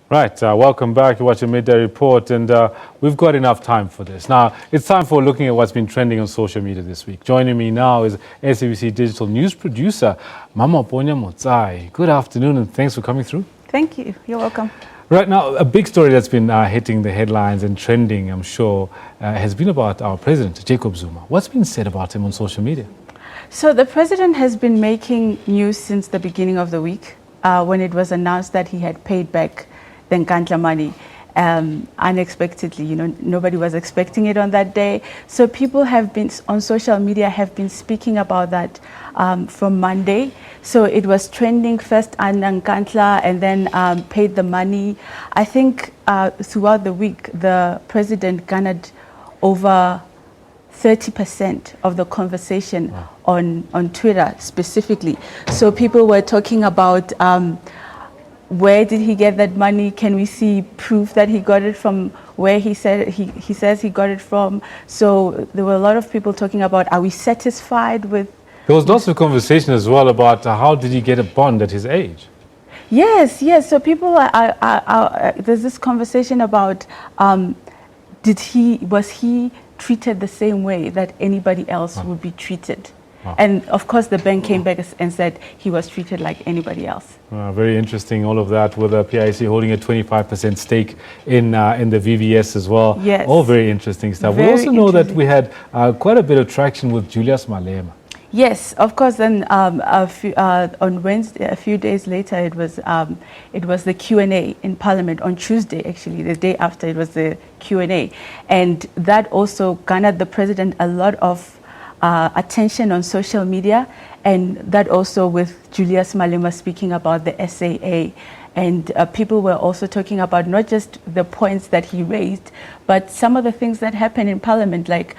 Right, welcome back. You're watching Midday Report, and we've got enough time for this. Now, it's time for looking at what's been trending on social media this week. Joining me now is SABC Digital news producer, Mamaponya Motsai. Good afternoon, and thanks for coming through. Thank you. You're welcome. Right now, a big story that's been hitting the headlines and trending, I'm sure, has been about our president, Jacob Zuma. What's been said about him on social media? So the president has been making news since the beginning of the week when it was announced that he had paid back the Nkandla money unexpectedly. You know, nobody was expecting it on that day. So people have been on social media have been speaking about that from Monday. So it was trending first on Nkandla and then paid the money. I think throughout the week, the president garnered over 30% of the conversation on Twitter specifically. So people were talking about where did he get that money? Can we see proof that he got it from where he said he says he got it from? So there were a lot of people talking about, are we satisfied with? There was lots of conversation as well about how did he get a bond at his age? Yes. So people there's this conversation about was he treated the same way that anybody else would be treated? And of course, the bank came back and said he was treated like anybody else. Very interesting, all of that, with the PIC holding a 25% stake in the VVS as well. Yes. All very interesting stuff. We also know that we had quite a bit of traction with Julius Malema. Yes, of course. Then on Wednesday, a few days later, it was the Q&A in Parliament on Tuesday. Actually, the day after, it was the Q&A, and that also garnered the president a lot of attention on social media, and that also with Julius Malema speaking about the SAA, and people were also talking about not just the points that he raised, but some of the things that happened in Parliament, like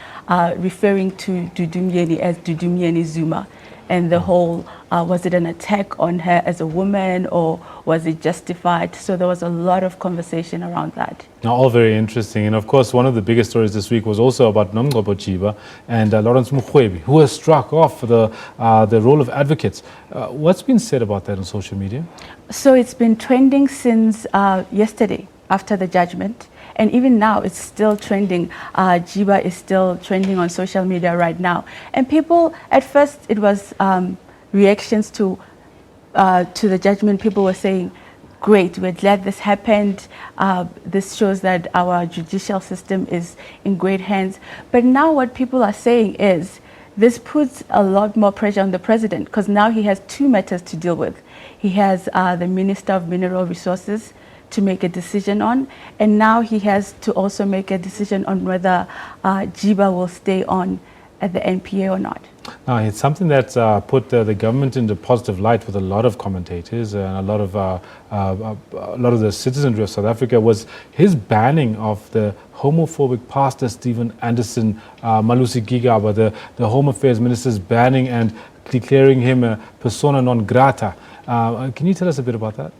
referring to Dudumyeni as Dudumyeni Zuma, and the whole, was it an attack on her as a woman, or was it justified? So there was a lot of conversation around that. Now, all very interesting. And of course, one of the biggest stories this week was also about Nomgcobo Chiba and Lawrence Mukhwebi, who has struck off the role of advocates. What's been said about that on social media? So it's been trending since yesterday after the judgment. And even now, it's still trending. Jiba is still trending on social media right now. And people, at first, it was reactions to the judgment. People were saying, great, we're glad this happened. This shows that our judicial system is in great hands. But now what people are saying is, this puts a lot more pressure on the president, because now he has two matters to deal with. He has the Minister of Mineral Resources to make a decision on, and now he has to also make a decision on whether Jiba will stay on at the NPA or not. Now, it's something that's put the government into positive light with a lot of commentators and a lot of the citizenry of South Africa, was his banning of the homophobic pastor Stephen Anderson Malusi Gigaba, the Home Affairs Minister's banning and declaring him a persona non grata. Can you tell us a bit about that?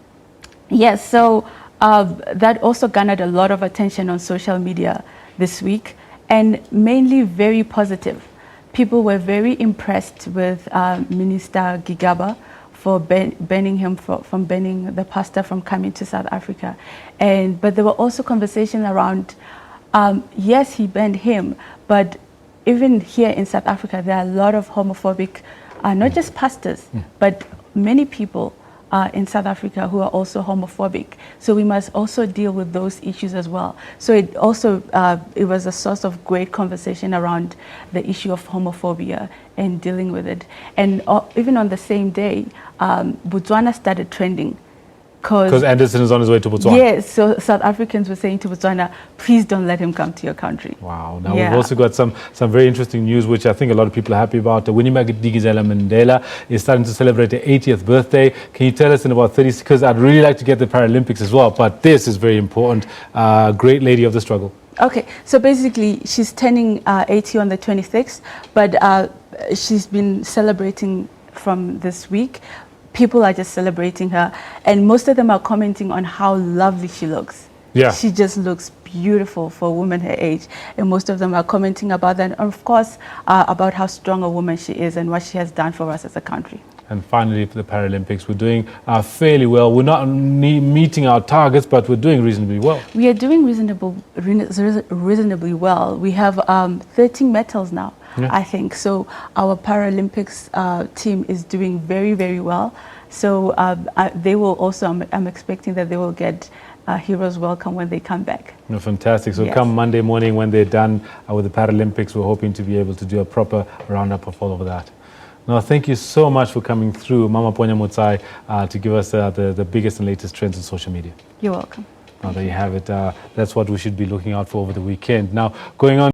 Yes, so that also garnered a lot of attention on social media this week, and mainly very positive. People were very impressed with Minister Gigaba for banning him from banning the pastor from coming to South Africa. But there were also conversations around, yes, he banned him, but even here in South Africa, there are a lot of homophobic, not just pastors, but many people in South Africa who are also homophobic. So we must also deal with those issues as well. So it also, it was a source of great conversation around the issue of homophobia and dealing with it. And even on the same day, Botswana started trending. Because Anderson is on his way to Botswana. Yes, so South Africans were saying to Botswana, please don't let him come to your country. Wow. Now, we've also got some very interesting news, which I think a lot of people are happy about. Winnie Madikizela Mandela is starting to celebrate her 80th birthday. Can you tell us in about 30 seconds? Because I'd really like to get the Paralympics as well, but this is very important. Great lady of the struggle. Okay, so basically she's turning 80 on the 26th, but she's been celebrating from this week. People are just celebrating her, and most of them are commenting on how lovely she looks. Yeah. She just looks beautiful for a woman her age, and most of them are commenting about that, and of course, about how strong a woman she is and what she has done for us as a country. And finally, for the Paralympics, we're doing fairly well. We're not meeting our targets, but we're doing reasonably well. We are doing reasonably well. We have 13 medals now, I think. So our Paralympics team is doing very, very well. So they will also, I'm expecting that they will get heroes welcome when they come back. No, fantastic. So Yes. come Monday morning when they're done with the Paralympics, we're hoping to be able to do a proper roundup of all of that. No, thank you so much for coming through, Mamaponya Motsai, to give us the biggest and latest trends in social media. You're welcome. Now, there you have it. That's what we should be looking out for over the weekend. Now, going on.